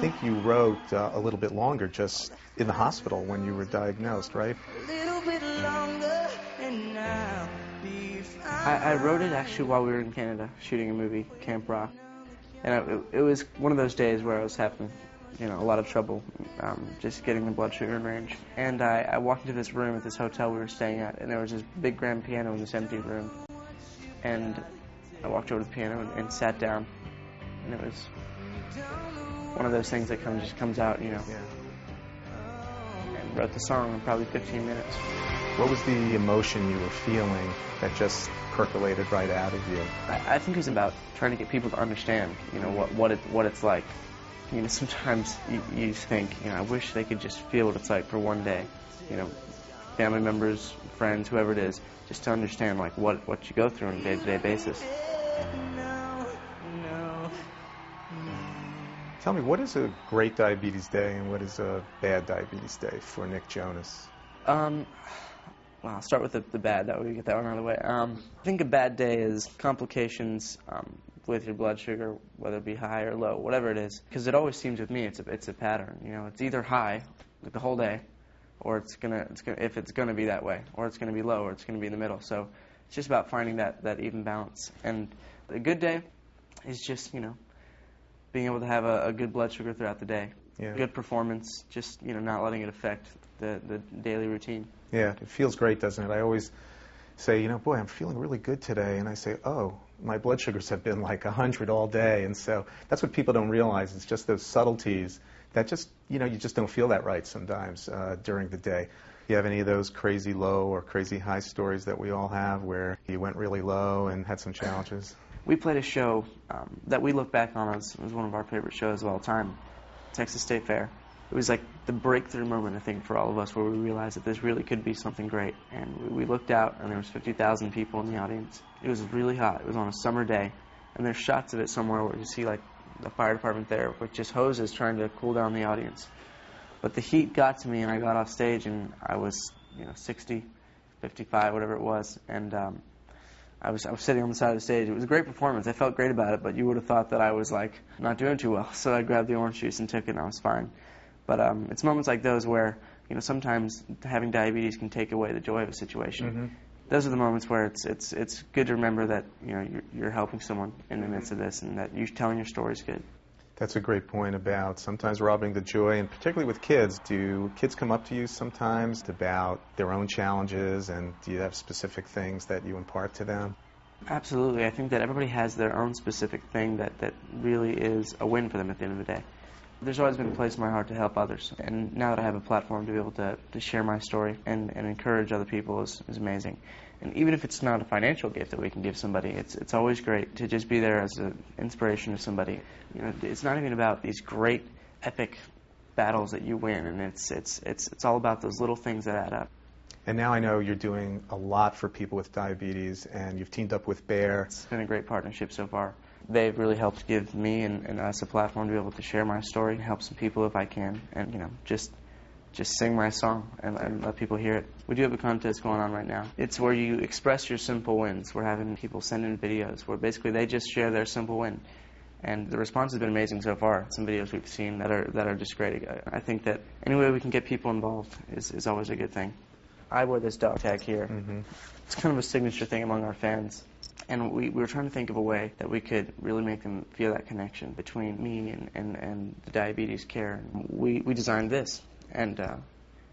think you wrote a little bit longer just in the hospital when you were diagnosed, right? A little bit longer and I'll be fine. I wrote it actually while we were in Canada shooting a movie, Camp Rock. And it was one of those days where I was having, a lot of trouble just getting the blood sugar in range. And I walked into this room at this hotel we were staying at, and there was this big grand piano in this empty room. And I walked over to the piano and sat down, and it was one of those things that just comes out, Yeah. And wrote the song in probably 15 minutes. What was the emotion you were feeling that just percolated right out of you? I think it was about trying to get people to understand, what it's like. Sometimes you think, I wish they could just feel what it's like for one day. Family members, friends, whoever it is, just to understand like what you go through on a day-to-day basis. Tell me, what is a great diabetes day and what is a bad diabetes day for Nick Jonas? Well, I'll start with the bad, that way we get that one out of the way. I think a bad day is complications with your blood sugar, whether it be high or low, whatever it is. Because it always seems with me, it's a pattern. It's either high, like the whole day, or if it's gonna be that way, or it's gonna be low, or it's gonna be in the middle. So it's just about finding that even balance. And a good day is just being able to have a good blood sugar throughout the day, Yeah. good performance, just not letting it affect the daily routine. Yeah, it feels great, doesn't it? I always say, boy, I'm feeling really good today, and I say, oh, my blood sugars have been like 100 all day, and so that's what people don't realize. It's just those subtleties that just, you just don't feel that right sometimes during the day. You have any of those crazy low or crazy high stories that we all have where you went really low and had some challenges? We played a show that we look back on as one of our favorite shows of all time, Texas State Fair. It was like the breakthrough moment, I think, for all of us, where we realized that this really could be something great. And we looked out, and there was 50,000 people in the audience. It was really hot. It was on a summer day, and there's shots of it somewhere where you see like the fire department there with just hoses trying to cool down the audience. But the heat got to me, and I got off stage, and I was 60, 55, whatever it was, and I was sitting on the side of the stage. It was a great performance. I felt great about it, but you would have thought that I was like not doing too well. So I grabbed the orange juice and took it, and I was fine. But it's moments like those where sometimes having diabetes can take away the joy of a situation. Mm-hmm. Those are the moments where it's good to remember that you're helping someone in the midst of this, and that you telling your story is good. That's a great point about sometimes robbing the joy, and particularly with kids. Do kids come up to you sometimes about their own challenges, and do you have specific things that you impart to them? Absolutely. I think that everybody has their own specific thing that really is a win for them at the end of the day. There's always been a place in my heart to help others, and now that I have a platform to be able to share my story and encourage other people is amazing. And even if it's not a financial gift that we can give somebody, it's always great to just be there as an inspiration to somebody. It's not even about these great, epic battles that you win, and it's all about those little things that add up. And now I know you're doing a lot for people with diabetes, and you've teamed up with Bear. It's been a great partnership so far. They've really helped give me and us a platform to be able to share my story, help some people if I can, and just sing my song and let people hear it. We do have a contest going on right now. It's where you express your simple wins. We're having people send in videos where basically they just share their simple win. And the response has been amazing so far. Some videos we've seen that are just great. I think that any way we can get people involved is always a good thing. I wear this dog tag here. Mm-hmm. It's kind of a signature thing among our fans. And we were trying to think of a way that we could really make them feel that connection between me and the diabetes care. We designed this, and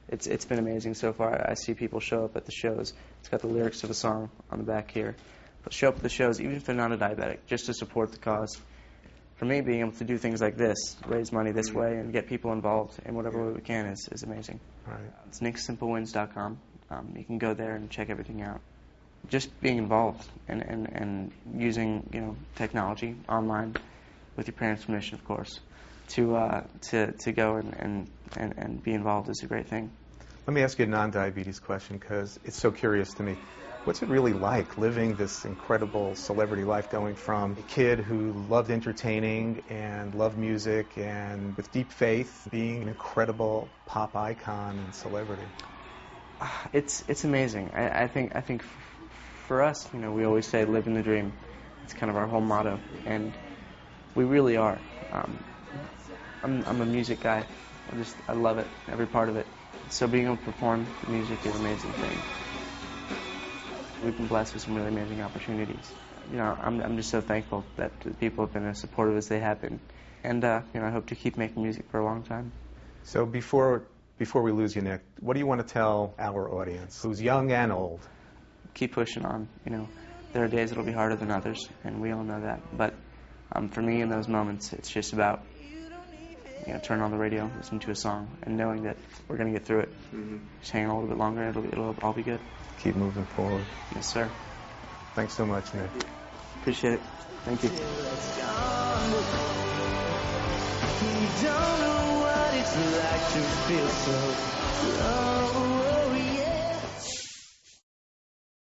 it's been amazing so far. I see people show up at the shows. It's got the lyrics to the song on the back here. But show up at the shows, even if they're not a diabetic, just to support the cause. For me, being able to do things like this, raise money this way, and get people involved in whatever way we can is amazing. Right. It's nicksimplewins.com. You can go there and check everything out. Just being involved and using technology online with your parents' permission, of course, to go and be involved is a great thing. Let me ask you a non-diabetes question because it's so curious to me. What's it really like living this incredible celebrity life, going from a kid who loved entertaining and loved music and with deep faith, being an incredible pop icon and celebrity? It's amazing. I think for us, we always say living the dream. It's kind of our whole motto, and we really are. I'm a music guy. I love it, every part of it. So being able to perform the music is an amazing thing. We've been blessed with some really amazing opportunities. I'm just so thankful that the people have been as supportive as they have been. And, I hope to keep making music for a long time. So before we lose you, Nick, what do you want to tell our audience, who's young and old? Keep pushing on. There are days it'll be harder than others, and we all know that. But for me, in those moments, it's just about turning on the radio, listening to a song, and knowing that we're going to get through it. Just hang on a little bit longer, and it'll all be good. Keep moving forward. Yes, sir. Thanks so much, Nick. Appreciate it. Thank you. You don't know what it's like to feel so low.